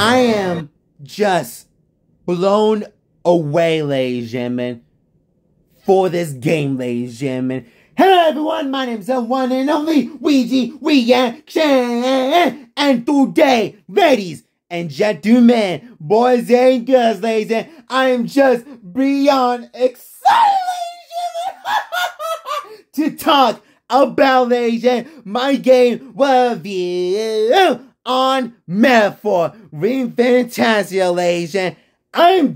I am just blown away, ladies and gentlemen, for this game, ladies and gentlemen. Hello everyone, my name is the one and only Luigi Reaction, and today, ladies and gentlemen, boys and girls, ladies and I am just beyond excited, ladies and to talk about, ladies and my game review on Metaphor ReFantazio, ladies and I'm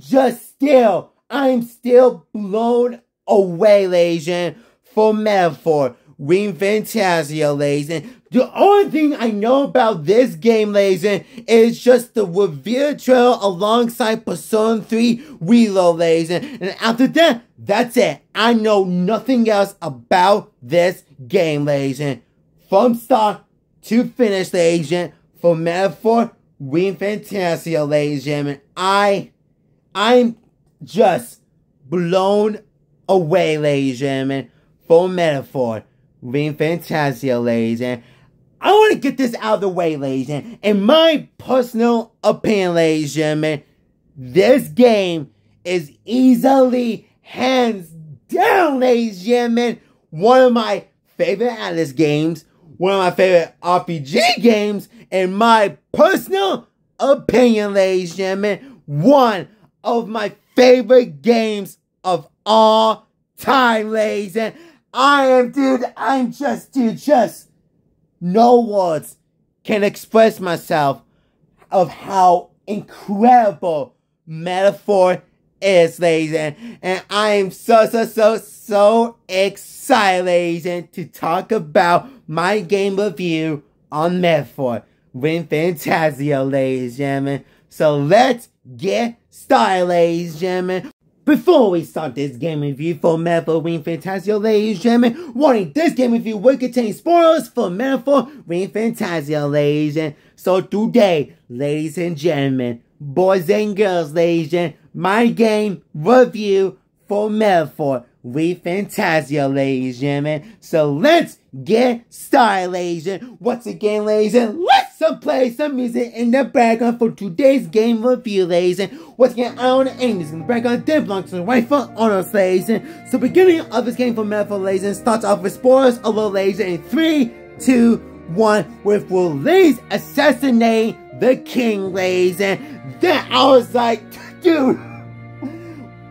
still blown away, ladies and for Metaphor ReFantazio, ladies and the only thing I know about this game, ladies and is just the reveal trailer alongside Persona 3 Reload, ladies and after that, that's it. I know nothing else about this game, ladies and from start to finish, ladies and for Metaphor ReFantazio, ladies and I'm just blown away, ladies and gentlemen, for Metaphor ReFantazio, ladies and I want to get this out of the way, ladies and in my personal opinion, ladies and gentlemen, this game is easily, hands down, ladies and gentlemen, one of my favorite ATLUS games, one of my favorite RPG games, in my personal opinion, ladies and gentlemen, one of my favorite games of all time, ladies and I'm just no words can express myself of how incredible Metaphor is, ladies and I am so excited, ladies and to talk about my game review on Metaphor ReFantazio, ladies and gentlemen. So let's get started, ladies and gentlemen. Before we start this game review for Metaphor ReFantazio, ladies and gentlemen, warning, this game review will contain spoilers for Metaphor ReFantazio, ladies and so today, ladies and gentlemen, boys and girls, ladies and my game review for Metaphor ReFantazio, ladies and gentlemen. So let's get started, ladies and once again, ladies and let's play some music in the background for today's game review, ladies and once again, I own aim is in the background that belongs to the RIGHTFUL owners, ladies and so beginning of this game for Metaphor, ladies and starts off with spoilers alert, ladies and in 3, 2, 1 with Luigi assassinate the king, ladies and then I was like, dude,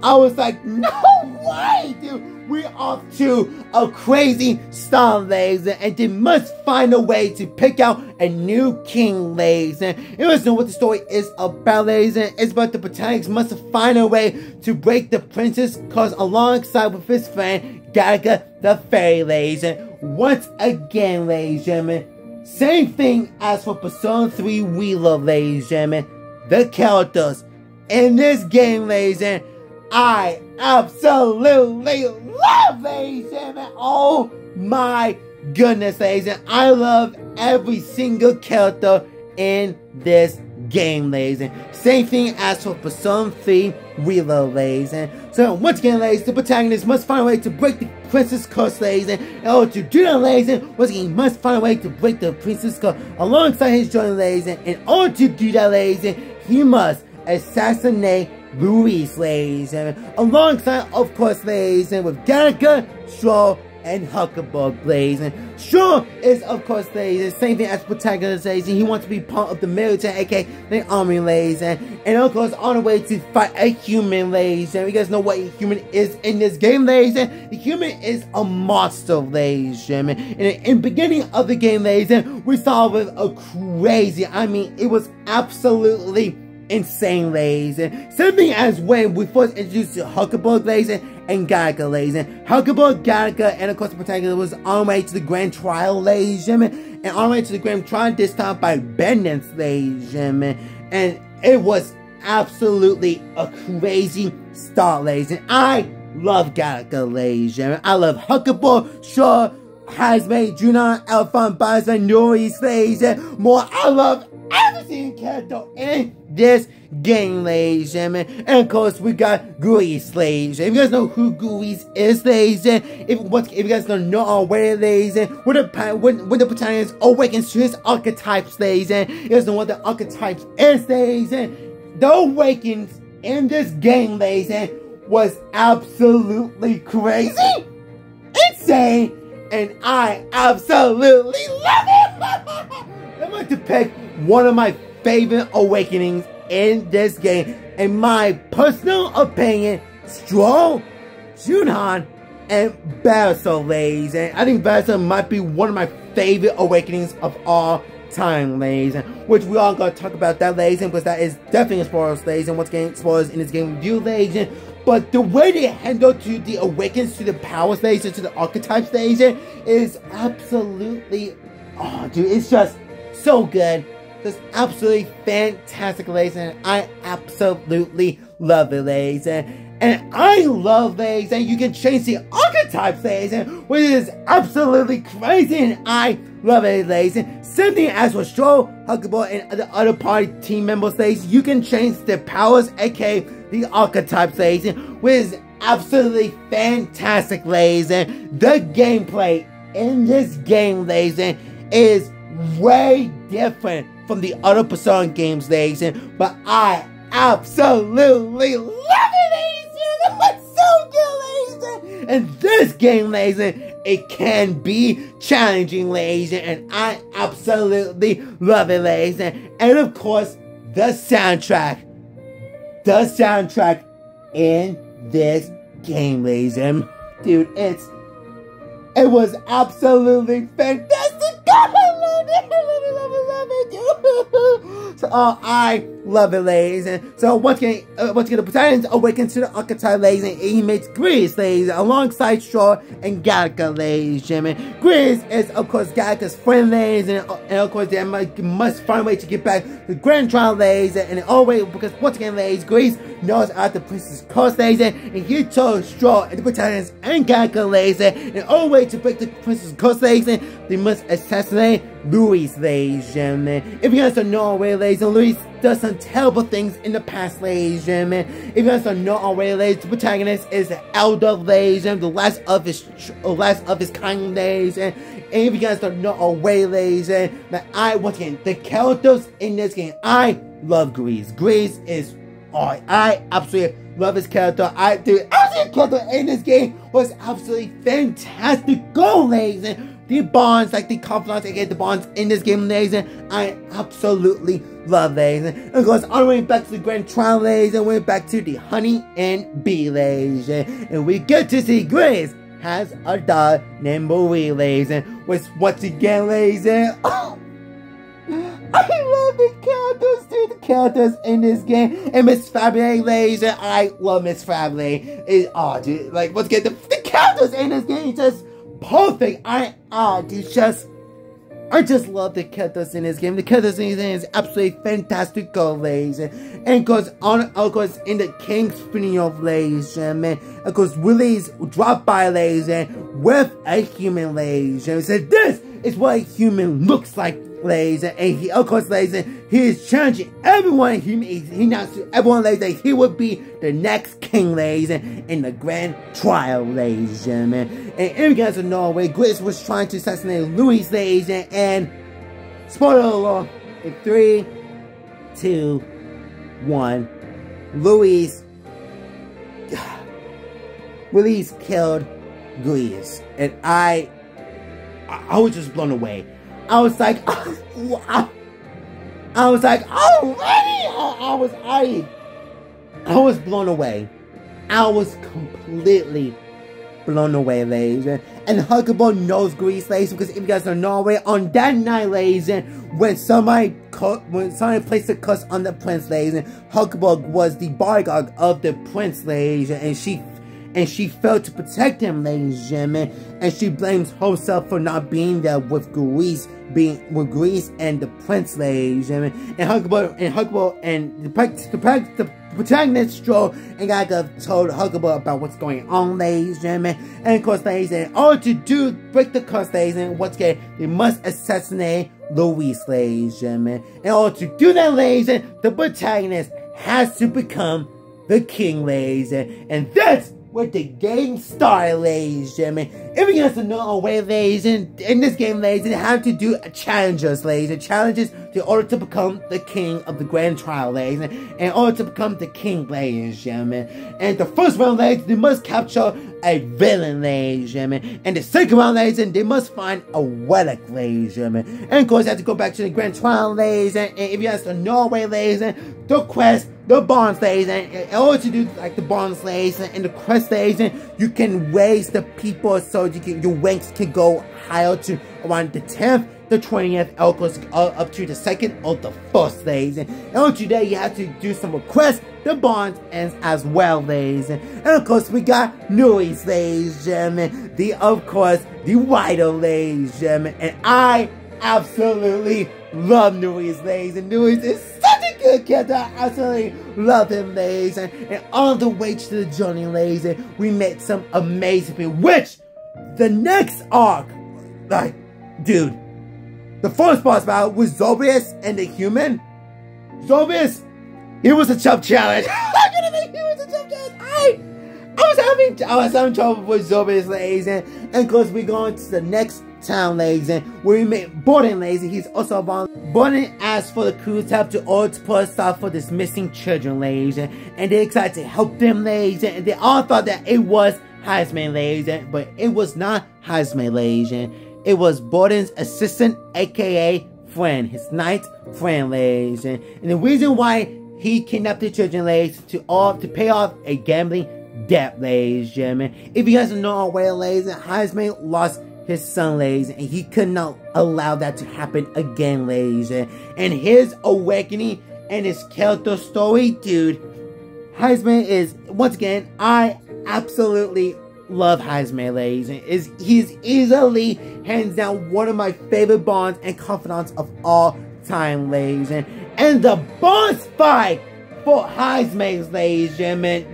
I was like, no way, dude. We're off to a crazy start, ladies, and they must find a way to pick out a new king, ladies. And you must know what the story is about, ladies, and it's about the protagonists must find a way to break the prince's curse alongside with his friend Gaga the fairy, ladies. And once again, ladies and gentlemen, same thing as for Persona 3 Reload, ladies and gentlemen. The characters in this game, ladies, and I absolutely love, ladies and gentlemen. Oh my goodness, ladies and I love every single character in this game, ladies and same thing as for Persona 3 Reload, ladies and so once again, ladies, the protagonist must find a way to break the prince's curse, ladies and in order to do that, ladies and once again, he must find a way to break the prince's curse alongside his journey, ladies and in order to do that, ladies and he must assassinate Luigi, ladies and alongside, of course, ladies and with Gaga, Shaw, and Huckleberg, ladies and Shaw is, of course, ladies, the same thing as protagonist, ladies and he wants to be part of the military, aka the army, ladies and of course on the way to fight a human, ladies and you guys know what a human is in this game, ladies and the human is a monster, ladies and in the beginning of the game, ladies and we saw with a crazy, I mean it was absolutely insane, ladies and same thing as when we first introduced to Huckleberg, ladies and Gaga, ladies and Huckleberg, Gaga, and of course the protagonist was on the way to the grand trial, ladies and on the way to the grand trial this time by bandits, ladies and it was absolutely a crazy start, ladies and I love Gaga, ladies and I love Huckleberg, Shaw, Hazmate, Junon, Alphon, Baz, and Norris, ladies and more. I love every single character in this game, ladies and gentlemen. And of course, we got Grease, ladies. If you guys know who Grease is, ladies, and if you guys don't know already, ladies, and when the protagonist awakens to his archetypes, ladies, and you guys know what the archetypes is, ladies, and the awakens in this game, ladies, and was absolutely crazy, insane, and I absolutely love it. I'm going to pick one of my favorite awakenings in this game. In my personal opinion, Stroll, Junhan, and Barisol, ladies. And I think Barisol might be one of my favorite awakenings of all time, ladies. Which we all gonna talk about that, ladies, because that is definitely spoilers, ladies. And once again, spoilers in this game review, ladies. But the way they handle to the awakens to the powers, ladies, and to the archetypes, ladies, is absolutely, oh, dude, it's just so good. Just absolutely fantastic, ladies, and I absolutely love it, ladies. And I love, ladies, and you can change the archetypes, ladies, which is absolutely crazy, and I love it, ladies. Same thing as for Stroll, Huckleberry, and the other party team members, ladies. You can change their powers, aka the archetypes, ladies, which is absolutely fantastic, ladies. And the gameplay in this game, ladies, is way different from the other Persona games, ladies, but I absolutely love it, ladies. It's so good, ladies. And this game, ladies, it can be challenging, ladies, and I absolutely love it, ladies. And of course, the soundtrack in this game, ladies, and dude, it was absolutely fantastic. So I love it, ladies. And so once again, the protagonist awakens to the archetype, ladies, and he makes Grease, ladies, alongside Straw and Gattaca, ladies, gentlemen. Grease is, of course, Gattaca's friend, ladies, and of course, they must find a way to get back the Grand Trial, ladies, and always, because once again, ladies, Grease knows about the Princess Curse, ladies, and he told Straw and the protagonist and Gattaca, ladies, and the only way to break the Princess Curse, ladies, they must assassinate Luigi, ladies, gentlemen. If you guys don't know already, ladies, and Luigi does some terrible things in the past, ladies, gentlemen. If you guys don't know already, ladies, the protagonist is the elder, ladies, and the last of his kind, ladies. And if you guys don't know already, ladies, that once again, the characters in this game, I love Grease. Grease is, I absolutely love his character. Every character in this game was absolutely fantastic. Go, ladies, and the bonds, like the confidants and the bonds in this game, ladies, and I absolutely love, ladies. And of course, all the way back to the Grand Trial, ladies, and we're back to the Honey and Bee, ladies, and we get to see Grace has a dog named Marie, ladies, and which once again, ladies, and oh, I love the characters, dude, the characters in this game, and Miss Fabulous, ladies, and I love Miss Fabulous. Dude, like, once again, the characters in this game just perfect. I just love the characters in this game. The characters in this game is absolutely fantastic, ladies. And of course, in the King's funeral, ladies, man. Of course, Willie's dropped by, ladies, and with a human, ladies. And he said, "This is what a human looks like, ladies." And he, of course, ladies, he is challenging everyone. He announced to everyone, ladies, that he would be the next king, ladies, in the Grand Trial, ladies, gentlemen. And if you guys don't know, where Grace was trying to assassinate Louis, ladies, and spoiler alert, in 3, 2, 1, Louis killed Grease, and I was just blown away. I was like, already? I was blown away. I was completely blown away, ladies. And Huckleberry knows Grease, ladies, because if you guys don't know already, on that night, ladies, when somebody placed a curse on the prince, ladies, and Huckleberry was the bodyguard of the prince, ladies, and she failed to protect him, ladies and gentlemen, and she blames herself for not being there with Grease and the prince, ladies and gentlemen. And Huckleberry and the protagonist Stroll and Gattaca told Huckleberry about what's going on, ladies and gentlemen. And of course, ladies, in order to break the curse, ladies, and once again, they must assassinate Luis, ladies and gentlemen. In order to do that, ladies and gentlemen, the protagonist has to become the king, ladies and gentlemen. And that's where the game started, ladies and gentlemen. If you guys don't know our way, ladies, and in this game, ladies, you have to do challenges, ladies, and challenges in order to become the king of the grand trial, ladies, and in order to become the king, ladies and gentlemen. And the first round, ladies, they must capture a villain, ladies and gentlemen. And the second round, ladies, and they must find a relic, ladies and gentlemen. And of course, you have to go back to the grand trial, ladies, and if you guys don't know our way, ladies, and the quest, the bonds, ladies, and in order to do like the bonds, ladies, and the quest, ladies, and you can raise the people so your ranks can go higher to around the 10th, the 20th, of course, up to the 2nd or the 1st, ladies. And in order to do that, you have to do some requests, the bonds, and as well, ladies. And of course, we got Luis, ladies and gentlemen, of course, the writer, ladies and gentlemen, and I absolutely love Luis, ladies, and Luis is such a good character. I absolutely love him, ladies, and on the way to the journey, ladies, and we met some amazing people, which the next arc, like, dude, the first boss battle was Zobius and the human. Zobius, it was a tough challenge. I'm gonna make it was a tough challenge. I was having trouble with Zobius, ladies, and of course we go into the next town, ladies, and where we met Borden, ladies, and he's also a volunteer. Borden asked for the crew to help to order to put a stop for this missing children, ladies, and they're excited to help them, ladies, and they all thought that it was Heisman, ladies, but it was not Heisman, ladies, and it was Borden's assistant, aka friend, his night friend, ladies, and the reason why he kidnapped the children, ladies, to pay off a gambling debt, ladies and gentlemen. If you guys don't know our way, ladies, Heisman lost his son, ladies, and he could not allow that to happen again, ladies, and his awakening and his character story, dude, Heisman is, once again, I absolutely love Heisman, ladies, and he's easily, hands down, one of my favorite bonds and confidants of all time, ladies, and the boss fight for Heisman, ladies and gentlemen,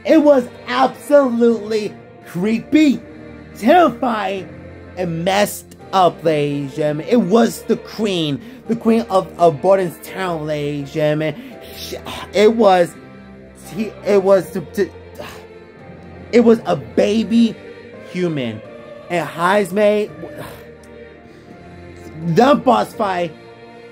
it was absolutely creepy, terrifying, and messed up, ladies and gentlemen. It was the queen of Borden's town, ladies and gentlemen. It was a baby human, and Heisman, the boss fight,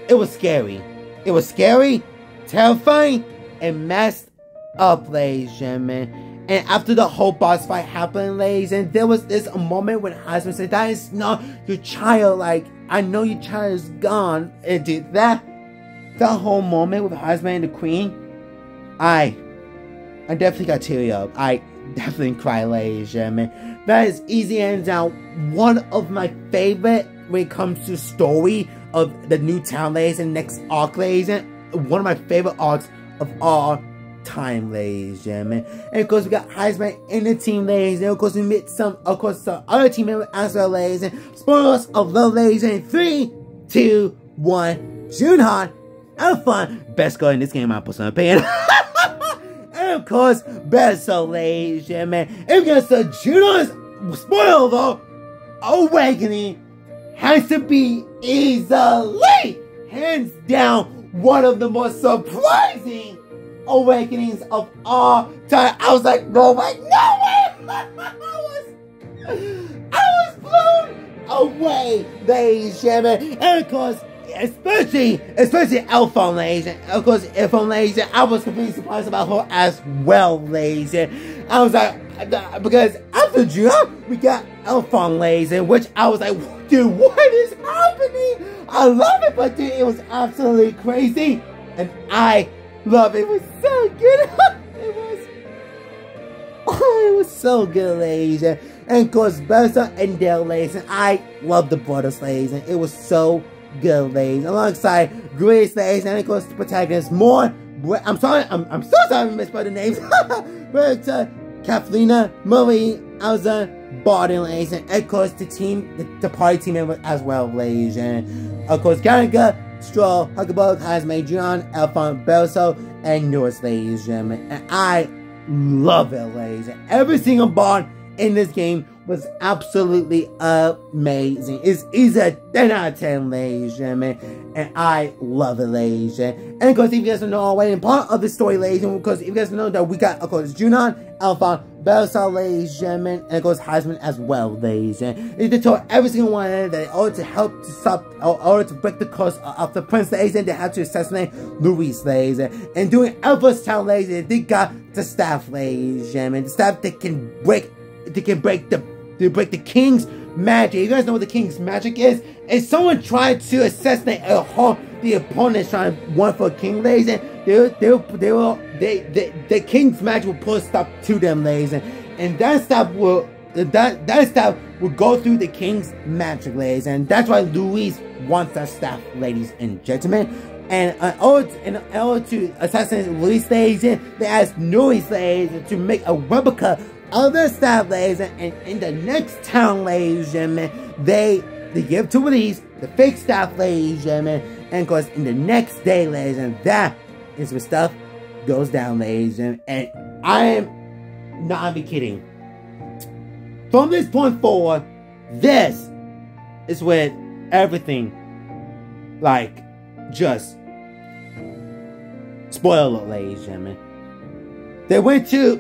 it was scary. It was scary, terrifying, and messed up, ladies and gentlemen. And after the whole boss fight happened, ladies, and there was this moment when Heisman said, "That is not your child. Like, I know your child is gone." And dude, that whole moment with Heisman and the Queen, I definitely got teary up. I definitely cried, ladies and gentlemen. That is easy hands down one of my favorite when it comes to story of the new town, ladies, and next arc, ladies, and one of my favorite arcs of all time, ladies and gentlemen. And of course we got Heisman in the team, ladies, and of course we met some other team members as well, ladies, and spoilers of love, ladies, in 3, 2, 1, Junhan, have fun, best girl in this game, my personal opinion. And of course, best so, ladies and gentlemen, if you guys saw Junhan's spoiler though, awakening has to be easily, hands down, one of the most surprising awakenings of all time. I was like, no way! I was blown away, ladies and gentlemen. And of course, especially Elphone, ladies. And of course, Elphone, ladies. I was completely surprised about her as well, ladies. And I was like, because after Juno, we got Elphone, ladies, in which I was like, dude, what is happening? I love it, but dude, it was absolutely crazy, and I love it. It was so good. It was so good, ladies, and of course, Bertha and Dale, ladies, and I love the brothers, ladies, and it was so good, ladies, alongside Grace, ladies, and of course, the protagonist, more. I'm sorry, I'm so sorry I mispelled the names. Bertha, Kathlina, Marie, Elsa, Barden, ladies, and of course the party team member as well, ladies, and of course Gattaca, Stroll, Huckleberg, Heisman, John, Elphon, Belso, and Norris, ladies and gentlemen. And I love it, ladies. And every single bond in this game was absolutely amazing. It's a 10 out of 10, ladies and gentlemen. And I love it, ladies and gentlemen. And of course, if you guys don't know already, part of the story, ladies and gentlemen, because if you guys know that we got, of course, Junon, Alphon, Bellstar, ladies and gentlemen, and of course, Heisman as well, ladies and gentlemen. They told every single one of them that in order to help to stop, in order to break the curse of the prince, ladies and they had to assassinate Luis, ladies and doing Elvis Town, ladies and they got the staff, ladies and gentlemen. The staff that can break the king's magic. You guys know what the king's magic is? And someone tried to assassinate the opponent trying one for a king, ladies, and the king's magic will put a stop to them, ladies, and that stop will go through the king's magic, ladies, and that's why Luis wants that staff, ladies and gentlemen. And in order to assassinate Luis, ladies, they asked Luis, ladies, to make a replica of the staff, ladies, and in the next town, ladies and gentlemen, they give to Luis the fake staff, ladies and gentlemen. And of course, in the next day, ladies, and that is where stuff goes down, ladies, and I am not even kidding. From this point forward, this is when everything, like, just spoiler alert, ladies and gentlemen. They went to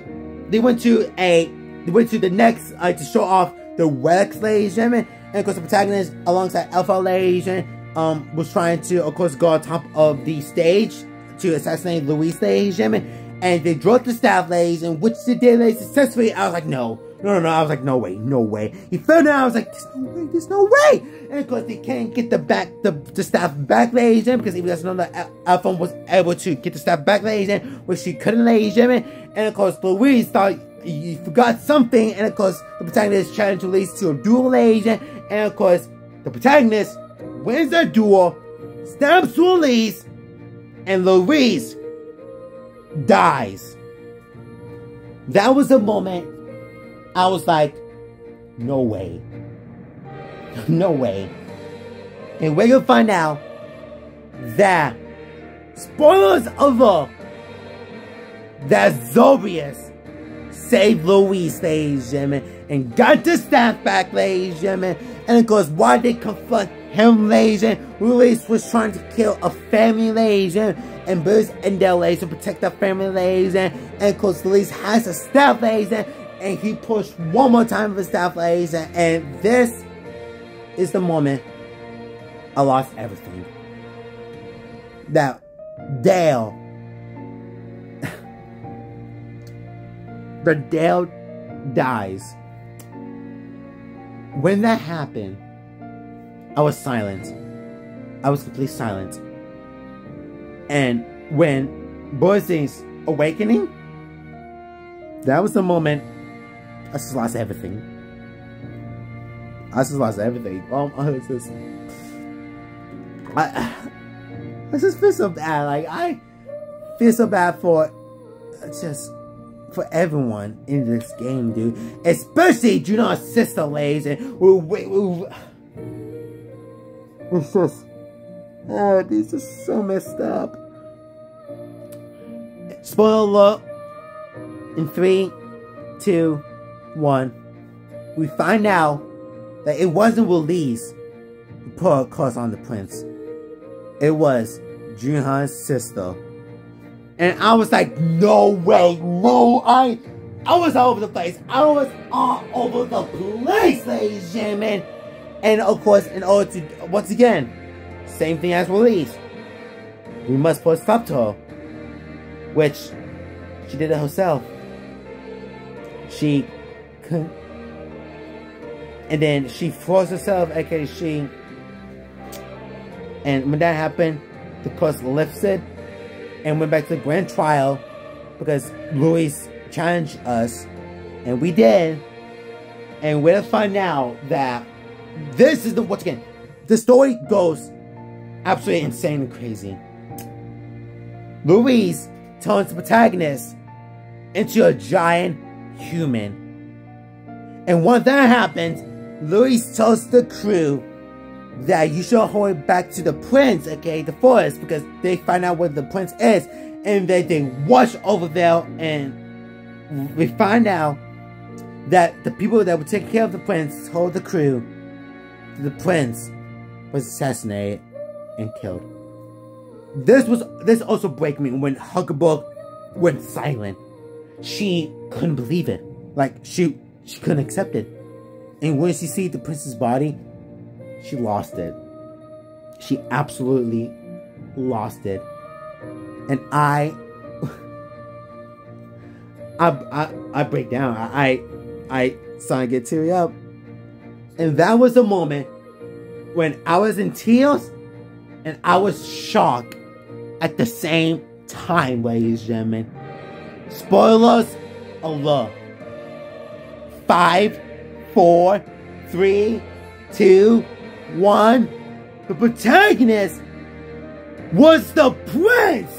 the next to show off the relics, ladies and gentlemen. And of course, the protagonist, alongside Alpha, ladies and was trying to, of course, go on top of the stage to assassinate Luis, ladies and gentlemen. And they dropped the staff, ladies, and which they did, ladies, successfully. I was like, no. I was like, no way. He fell down. I was like, there's no way. And of course, they can't get the staff back, ladies, and because if you guys know that Alpha was able to get the staff back, ladies, and which she couldn't, ladies, and of course, Luis thought he forgot something, and of course, the protagonist challenged Luis to a duel, ladies, and of course, the protagonist wins the duel, stabs Luis, and Luis dies. That was the moment I was like, no way. No way. And we're gonna find out that, spoilers alert, that Zorius saved Luis, ladies and gentlemen, and got the staff back, ladies and gentlemen. And of course, why they confront him, ladies and Luis was trying to kill a family, ladies and Bruce and Del, ladies, to protect the family, ladies, and of course, Luis has a staff, ladies, and he pushed one more time with his staff, ladies, and this is the moment I lost everything. That Dale, but Dale dies. When that happened, I was silent. I was completely silent. And when Boyce's awakening, that was the moment I just lost everything. I just feel so bad. Like, I feel so bad for everyone in this game, dude. Especially Junon's sister, ladies. And it's just, oh, this is so messed up. Spoiler alert. In 3, 2, 1. We find out that it wasn't Luis who put a curse on the prince. It was Junon's sister. And I was like, no way, no, I was all over the place. I was all over the place, ladies and gentlemen. And of course, in order to, once again, same thing as Luis, we must put a stop to her. Which, she did it herself. She couldn't. And then she forced herself, aka she. And when that happened, the curse lifted and went back to the grand trial because Luis challenged us, and we did. And we're to find out that this is the, once again, the story goes absolutely insane and crazy. Luis turns the protagonist into a giant human. And once that happens, Luis tells the crew that you should hold it back to the prince, okay, the forest, because they find out where the prince is, and then they rush over there, and we find out that the people that would take care of the prince told the crew that the prince was assassinated and killed. This also broke me when Huckleberry went silent. She couldn't believe it. Like, she couldn't accept it. And when she see the prince's body, she lost it. She absolutely lost it. And I break down. I started to get teary up. And that was the moment when I was in tears and I was shocked at the same time, ladies and gentlemen. Spoilers alert. 5, 4, 3, 2, 1. The protagonist was the prince.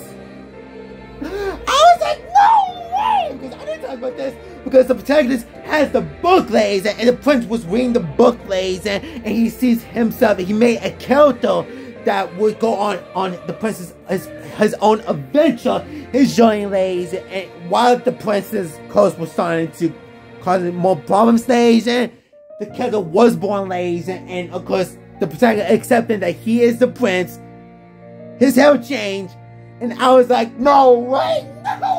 I was like, no way! Because I didn't talk about this. Because the protagonist has the book, ladies, and the prince was reading the book, ladies, and he sees himself. He made a character that would go on the prince's his own adventure, his journey, ladies. And while the prince's clothes were starting to cause more problems, ladies, and the character was born, ladies, and of course the protagonist accepting that he is the prince. His hair changed, and I was like, no way, no way!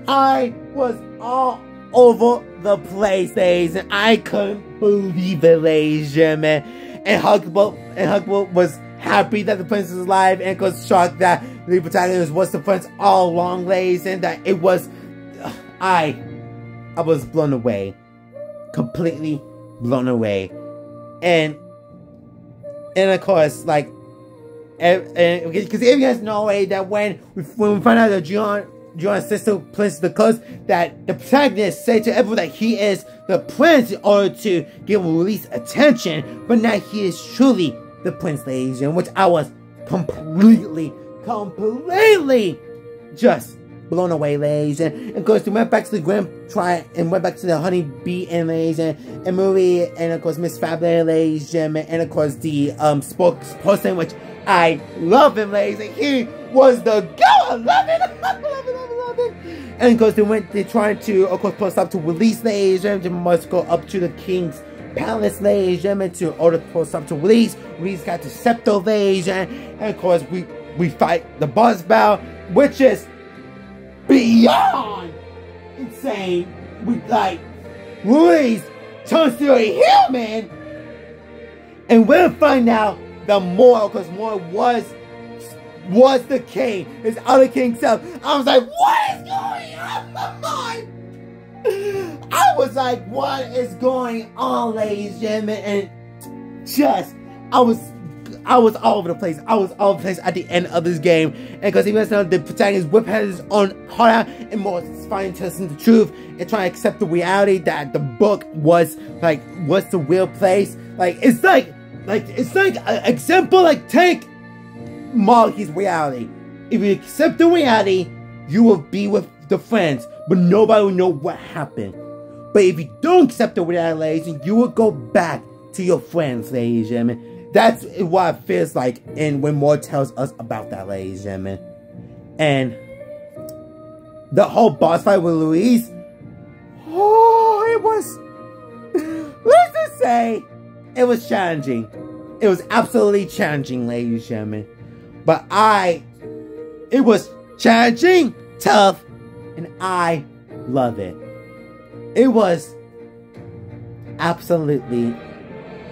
I was all over the place, ladies, and I couldn't believe it, ladies and gentlemen. And Huckleberry was happy that the prince was alive, and was shocked that the protagonist was the prince all along, ladies, and that it was, I was blown away, completely blown away, and of course, like, because if you guys know that when we find out that John's sister Prince the Curse, that the protagonist said to everyone that he is the prince in order to give release attention, but now he is truly the prince, ladies, and which I was completely just blown away, ladies, and of course we went back to the Grand Trial and went back to the Honey Bee and ladies and Marie and of course Miss Fabulous, ladies, and of course the spokesperson, which I love him, ladies, and he was the girl. I love it. I love it. And of course they tried to, of course, post up to release, ladies, and they must go up to the king's palace, ladies, and to order post up to release. Release got the scepter, ladies, and of course we fight the boss battle, which is beyond insane. We like Luigi turns to a human, and we'll find out the more, because more was the king, his other king self. I was like, what is going on? I was like, what is going on, ladies and gentlemen? And just, I was all over the place. I was all over the place at the end of this game. And because even though the protagonist whip had his own heart out and more finally testing the truth and trying to accept the reality that the book was the real place. It's like an example, like take Marky's reality. If you accept the reality, you will be with the friends, but nobody will know what happened. But if you don't accept the reality, ladies, you will go back to your friends, ladies and gentlemen. That's what it feels like, and when more tells us about that, ladies and gentlemen. And the whole boss fight with Louise, it was, let's just say, it was challenging. It was absolutely challenging, ladies and gentlemen. But it was challenging, tough, and I love it. It was absolutely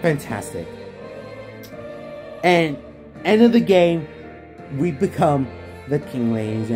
fantastic. And end of the game, we become the king, ladies,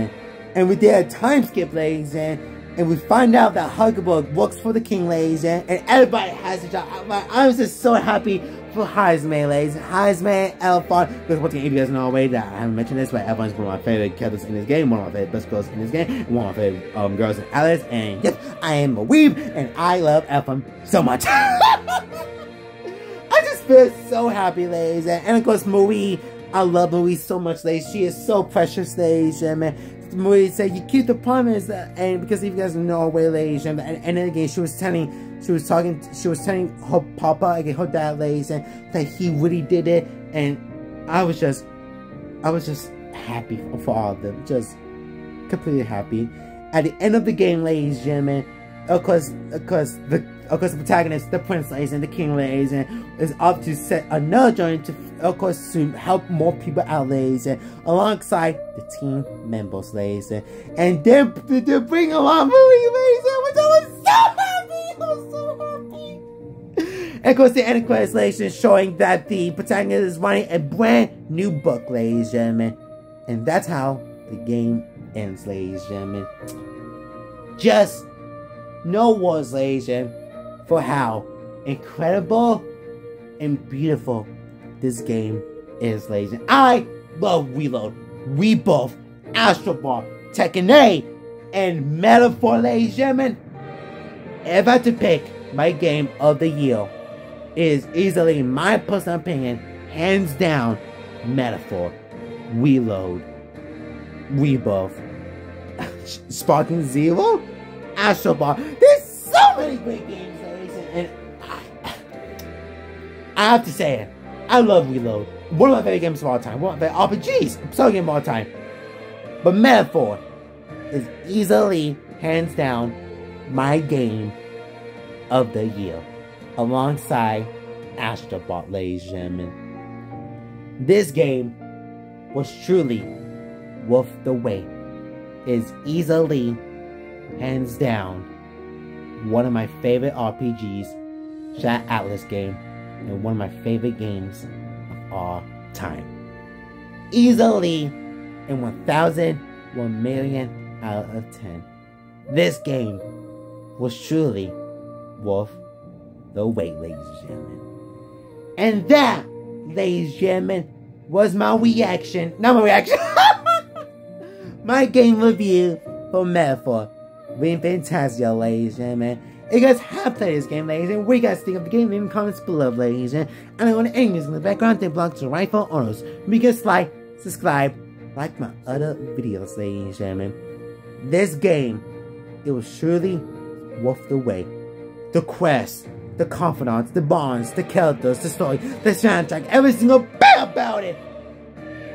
and we did a time skip, ladies, and we find out that Huckleberry works for the king, ladies, and everybody has a job. I was just so happy for Heisman, ladies. Heisman, Elfon, because once again, if you guys know already that I haven't mentioned this, but Elfon's one of my favorite characters in this game, one of my favorite best girls in this game, one of my favorite girls in ATLUS, and yes, I am a weeb, and I love Elfon so much. I just feel so happy, ladies, and of course, Marie, I love Marie so much, ladies. She is so precious, ladies, and Marie said, you keep the promise, and because if you guys know already, ladies, and then again, she was telling her papa, again, her dad, ladies, and that he really did it, and I was just happy for all of them, just completely happy. At the end of the game, ladies and gentlemen, of course, the protagonist, the prince, ladies and the king, ladies and is up to set another journey to, of course, to help more people out, ladies and alongside the team members, ladies and they're bringing along movie, ladies and which I was so happy. I was so happy. And of course, the end credits, ladies and showing that the protagonist is writing a brand new book, ladies and gentlemen, and that's how the game ends, ladies and gentlemen. Just no words, ladies and gentlemen, for how incredible and beautiful this game is, ladies and I love Reload, Rebirth, Astro Ball, Tekken 8, and Metaphor, ladies and gentlemen. If I had to pick my game of the year, it is easily, in my personal opinion, hands down, Metaphor, Reload, Rebirth, Sparking Zero, Astro Ball. There's so many great games, ladies, and I have to say it. I love Reload. One of my favorite games of all time. One of my favorite RPGs. So game of all time. But Metaphor is easily, hands down, my game of the year, alongside Astro Ball, ladies and gentlemen. This game was truly worth the wait. Is easily, hands down, one of my favorite RPGs, ATLUS game, and one of my favorite games of all time. Easily, in 1,000, 1 million out of 10. This game was truly worth the wait, ladies and gentlemen. And that, ladies and gentlemen, was my reaction. Not my reaction. My game review for Metaphor, ReFantazio, ladies and gentlemen. If you guys have played this game, ladies, and what you guys think of the game, leave in the comments below, ladies. And I want to end music in the background that belongs to rightful owners. Make us like, subscribe, like my other videos, ladies and gentlemen. This game, it was surely worth the wait. The quest, the confidants, the bonds, the characters, the story, the soundtrack, every single bit about it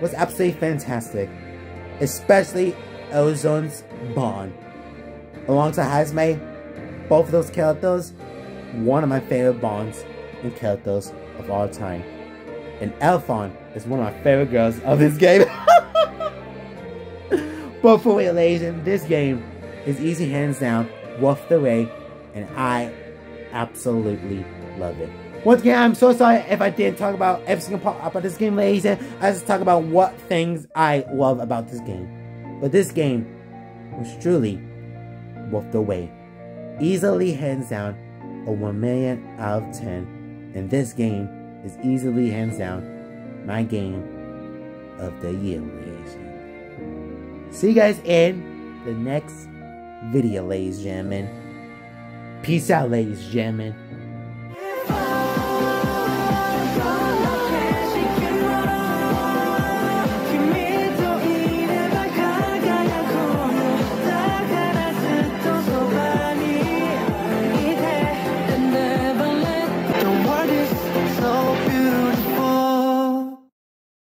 was absolutely fantastic. Especially Ozone's bond. Alongside Hazme, both of those characters, one of my favorite bonds and characters of all time. And Elphon is one of my favorite girls of this game. But for real, ladies, this game is easy, hands down, worth the wait, and I absolutely love it. Once again, I'm so sorry if I didn't talk about every single part about this game, ladies. I just talk about what things I love about this game. But this game was truly worth the wait. Easily, hands down, a 1 million out of 10. And this game is easily, hands down, my game of the year, ladies. See you guys in the next video, ladies and gentlemen. Peace out, ladies and gentlemen.